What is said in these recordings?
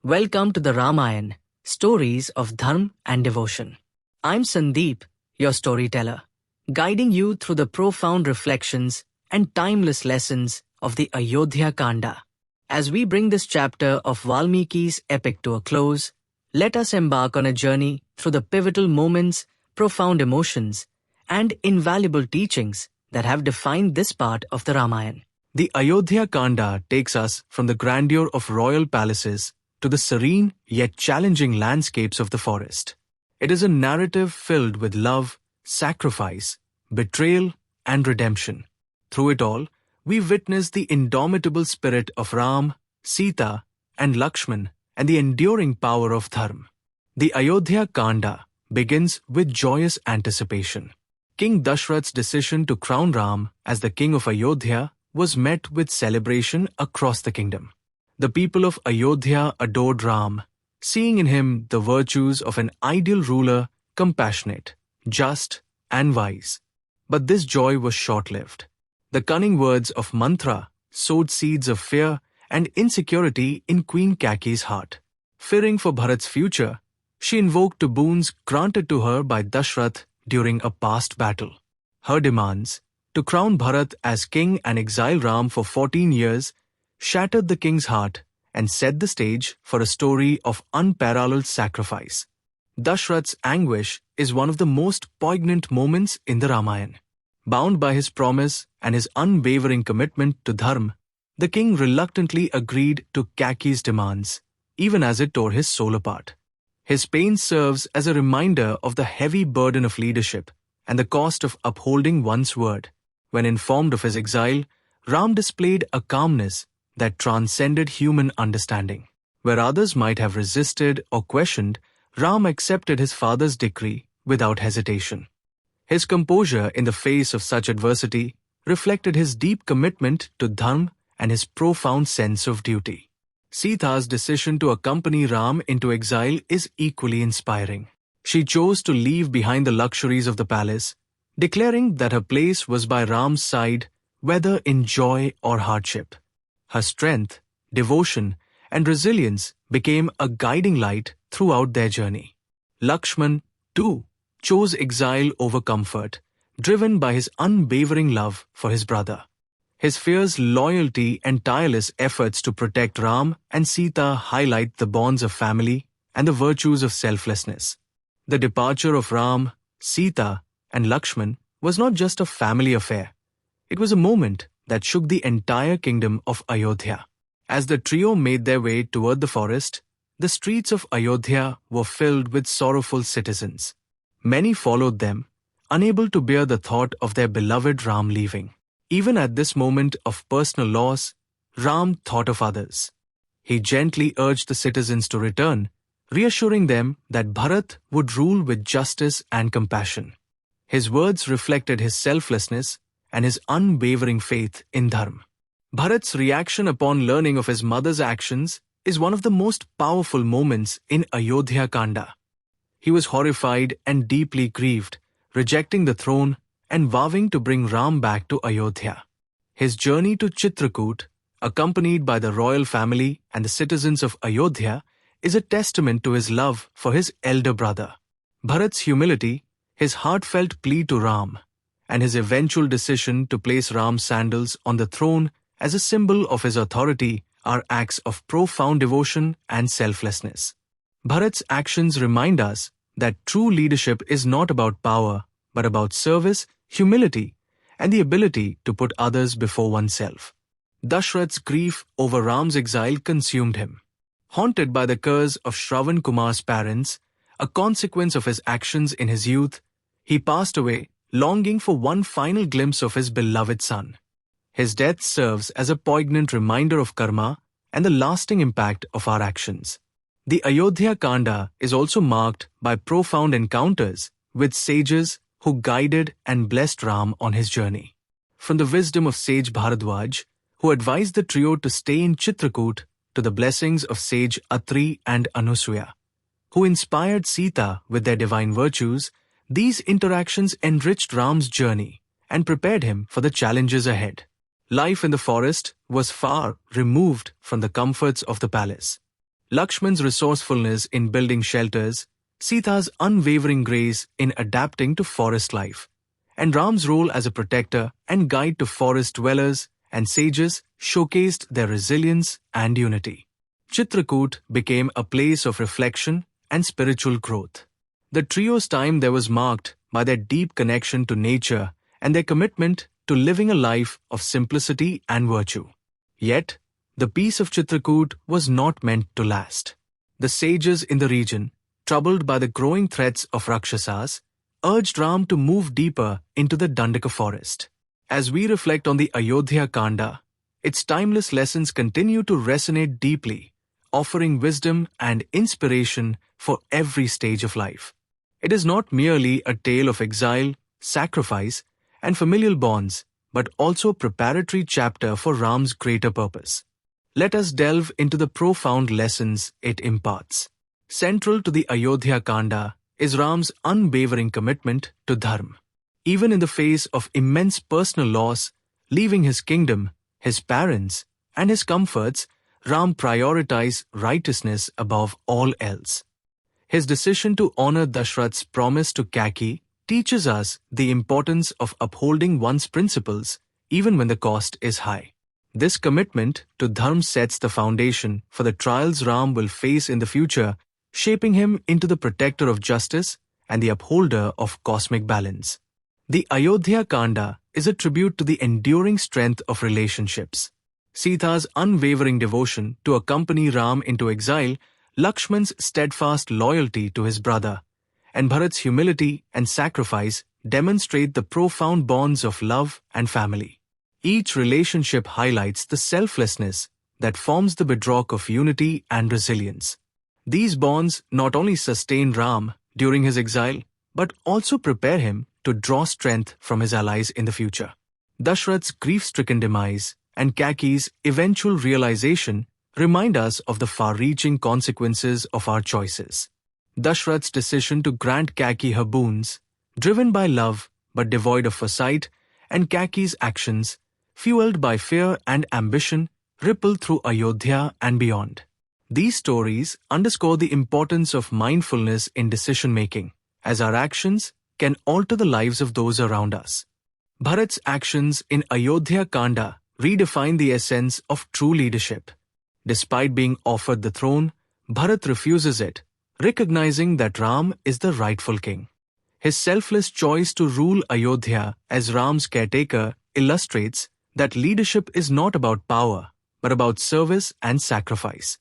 Welcome to the Ramayan, stories of dharm and devotion. I'm Sandeep, your storyteller, guiding you through the profound reflections and timeless lessons of the Ayodhya Kanda. As we bring this chapter of Valmiki's epic to a close, let us embark on a journey through the pivotal moments, profound emotions, and invaluable teachings that have defined this part of the Ramayan. The Ayodhya Kanda takes us from the grandeur of royal palaces to the serene yet challenging landscapes of the forest. It is a narrative filled with love, sacrifice, betrayal, and redemption. Through it all, we witness the indomitable spirit of Ram, Sita, and Lakshman, and the enduring power of dharm. The Ayodhya Kanda begins with joyous anticipation. King Dasharath's decision to crown Ram as the king of Ayodhya was met with celebration across the kingdom. The people of Ayodhya adored Ram, seeing in him the virtues of an ideal ruler, compassionate, just, and wise. But this joy was short-lived. The cunning words of mantra sowed seeds of fear and insecurity in Queen Kaikeyi's heart. Fearing for Bharat's future, she invoked two boons granted to her by Dasharath during a past battle. Her demands, to crown Bharat as king and exile Ram for 14 years, shattered the king's heart and set the stage for a story of unparalleled sacrifice. Dasharath's anguish is one of the most poignant moments in the Ramayan. Bound by his promise and his unwavering commitment to dharm, the king reluctantly agreed to Kaikeyi's demands, even as it tore his soul apart. His pain serves as a reminder of the heavy burden of leadership and the cost of upholding one's word. When informed of his exile, Ram displayed a calmness that transcended human understanding. Where others might have resisted or questioned, Ram accepted his father's decree without hesitation. His composure in the face of such adversity reflected his deep commitment to dharm and his profound sense of duty. Sita's decision to accompany Ram into exile is equally inspiring. She chose to leave behind the luxuries of the palace, declaring that her place was by Ram's side, whether in joy or hardship. Her strength, devotion, and resilience became a guiding light throughout their journey. Lakshman, too, chose exile over comfort, driven by his unwavering love for his brother. His fierce loyalty and tireless efforts to protect Ram and Sita highlight the bonds of family and the virtues of selflessness. The departure of Ram, Sita, and Lakshman was not just a family affair. It was a moment that shook the entire kingdom of Ayodhya. As the trio made their way toward the forest, the streets of Ayodhya were filled with sorrowful citizens. Many followed them, unable to bear the thought of their beloved Ram leaving. Even at this moment of personal loss, Ram thought of others. He gently urged the citizens to return, reassuring them that Bharat would rule with justice and compassion. His words reflected his selflessness and his unwavering faith in dharm. Bharat's reaction upon learning of his mother's actions is one of the most powerful moments in Ayodhya Kanda. He was horrified and deeply grieved, rejecting the throne and vowing to bring Ram back to Ayodhya. His journey to Chitrakoot, accompanied by the royal family and the citizens of Ayodhya, is a testament to his love for his elder brother. Bharat's humility, his heartfelt plea to Ram, and his eventual decision to place Ram's sandals on the throne as a symbol of his authority are acts of profound devotion and selflessness. Bharat's actions remind us that true leadership is not about power, but about service, humility, and the ability to put others before oneself. Dasharath's grief over Ram's exile consumed him. Haunted by the curse of Shravan Kumar's parents, a consequence of his actions in his youth, he passed away, longing for one final glimpse of his beloved son. His death serves as a poignant reminder of karma and the lasting impact of our actions. The Ayodhya Kanda is also marked by profound encounters with sages who guided and blessed Ram on his journey. From the wisdom of Sage Bharadwaj, who advised the trio to stay in Chitrakoot, to the blessings of Sage Atri and Anusuya, who inspired Sita with their divine virtues, these interactions enriched Ram's journey and prepared him for the challenges ahead. Life in the forest was far removed from the comforts of the palace. Lakshman's resourcefulness in building shelters, Sita's unwavering grace in adapting to forest life, and Ram's role as a protector and guide to forest dwellers and sages showcased their resilience and unity. Chitrakoot became a place of reflection and spiritual growth. The trio's time there was marked by their deep connection to nature and their commitment to living a life of simplicity and virtue. Yet, the peace of Chitrakoot was not meant to last. The sages in the region, troubled by the growing threats of Rakshasas, urged Ram to move deeper into the Dandaka forest. As we reflect on the Ayodhya Kanda, its timeless lessons continue to resonate deeply, offering wisdom and inspiration for every stage of life. It is not merely a tale of exile, sacrifice, and familial bonds, but also a preparatory chapter for Ram's greater purpose. Let us delve into the profound lessons it imparts. Central to the Ayodhya Kanda is Ram's unwavering commitment to dharm. Even in the face of immense personal loss, leaving his kingdom, his parents, and his comforts, Ram prioritized righteousness above all else. His decision to honor Dasharath's promise to Kaikeyi teaches us the importance of upholding one's principles even when the cost is high. This commitment to dharm sets the foundation for the trials Ram will face in the future, shaping him into the protector of justice and the upholder of cosmic balance. The Ayodhya Kanda is a tribute to the enduring strength of relationships. Sita's unwavering devotion to accompany Ram into exile, Lakshman's steadfast loyalty to his brother, and Bharat's humility and sacrifice demonstrate the profound bonds of love and family. Each relationship highlights the selflessness that forms the bedrock of unity and resilience. These bonds not only sustain Ram during his exile, but also prepare him to draw strength from his allies in the future. Dasharath's grief-stricken demise and Kaikeyi's eventual realization remind us of the far-reaching consequences of our choices. Dasharath's decision to grant Kaikeyi her boons, driven by love but devoid of foresight, and Kaikeyi's actions, fueled by fear and ambition, ripple through Ayodhya and beyond. These stories underscore the importance of mindfulness in decision-making, as our actions can alter the lives of those around us. Bharat's actions in Ayodhya Kanda redefine the essence of true leadership. Despite being offered the throne, Bharat refuses it, recognizing that Ram is the rightful king. His selfless choice to rule Ayodhya as Ram's caretaker illustrates that leadership is not about power, but about service and sacrifice.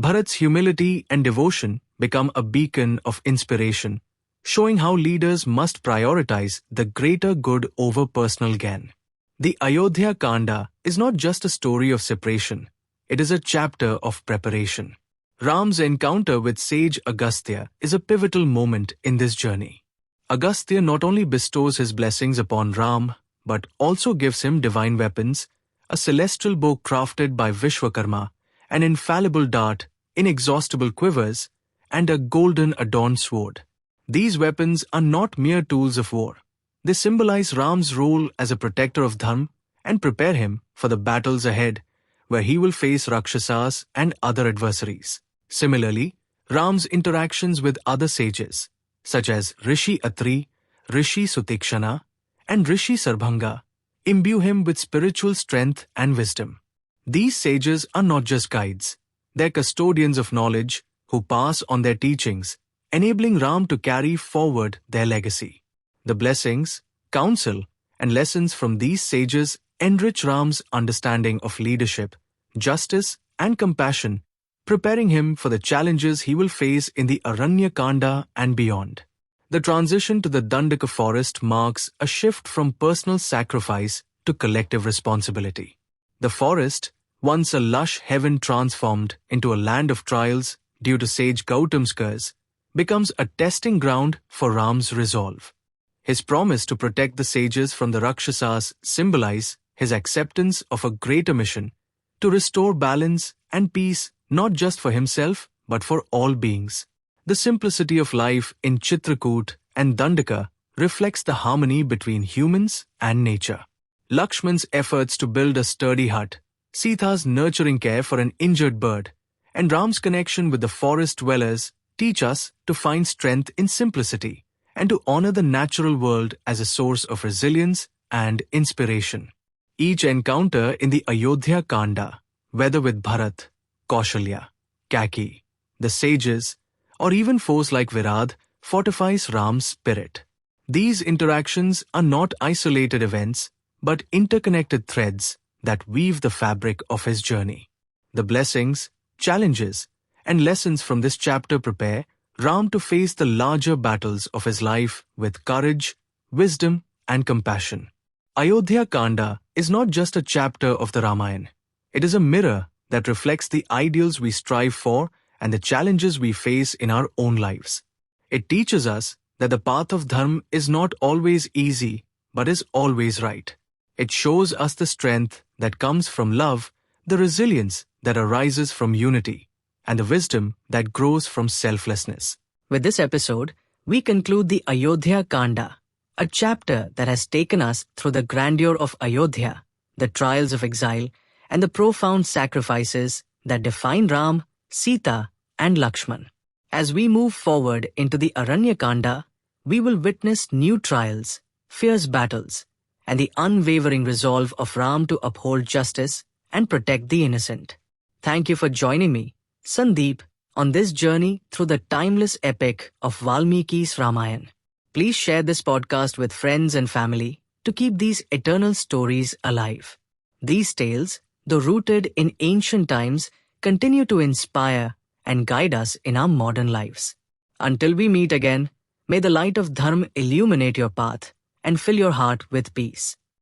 Bharat's humility and devotion become a beacon of inspiration, showing how leaders must prioritize the greater good over personal gain. The Ayodhya Kanda is not just a story of separation, it is a chapter of preparation. Ram's encounter with Sage Agastya is a pivotal moment in this journey. Agastya not only bestows his blessings upon Ram, but also gives him divine weapons, a celestial bow crafted by Vishwakarma, an infallible dart, inexhaustible quivers, and a golden adorned sword. These weapons are not mere tools of war. They symbolize Ram's role as a protector of dharm and prepare him for the battles ahead, where he will face Rakshasas and other adversaries. Similarly, Ram's interactions with other sages, such as Rishi Atri, Rishi Sutikshna, and Rishi Sarabhanga, imbue him with spiritual strength and wisdom. These sages are not just guides, they're custodians of knowledge who pass on their teachings, enabling Ram to carry forward their legacy. The blessings, counsel, and lessons from these sages enrich Ram's understanding of leadership, justice, and compassion, preparing him for the challenges he will face in the Aranya Kanda and beyond. The transition to the Dandaka forest marks a shift from personal sacrifice to collective responsibility. The forest, once a lush heaven transformed into a land of trials due to sage Gautam's curse, becomes a testing ground for Ram's resolve. His promise to protect the sages from the Rakshasas symbolize his acceptance of a greater mission to restore balance and peace not just for himself but for all beings. The simplicity of life in Chitrakoot and Dandaka reflects the harmony between humans and nature. Lakshman's efforts to build a sturdy hut, Sita's nurturing care for an injured bird, and Ram's connection with the forest dwellers teach us to find strength in simplicity and to honor the natural world as a source of resilience and inspiration. Each encounter in the Ayodhya Kanda, whether with Bharat, Kaushalya, Kaikeyi, the sages, or even foes like Virad, fortifies Ram's spirit. These interactions are not isolated events, but interconnected threads that weave the fabric of his journey. The blessings, challenges, and lessons from this chapter prepare Ram to face the larger battles of his life with courage, wisdom, and compassion. Ayodhya Kanda is not just a chapter of the Ramayan. It is a mirror that reflects the ideals we strive for and the challenges we face in our own lives. It teaches us that the path of dharm is not always easy, but is always right. It shows us the strength that comes from love, the resilience that arises from unity, and the wisdom that grows from selflessness. With this episode, we conclude the Ayodhya Kanda, a chapter that has taken us through the grandeur of Ayodhya, the trials of exile, and the profound sacrifices that define Ram, Sita, and Lakshman. As we move forward into the Aranya Kanda, we will witness new trials, fierce battles, and the unwavering resolve of Ram to uphold justice and protect the innocent. Thank you for joining me, Sandeep, on this journey through the timeless epic of Valmiki's Ramayan. Please share this podcast with friends and family to keep these eternal stories alive. These tales, though rooted in ancient times, continue to inspire and guide us in our modern lives. Until we meet again, may the light of dharm illuminate your path and fill your heart with peace.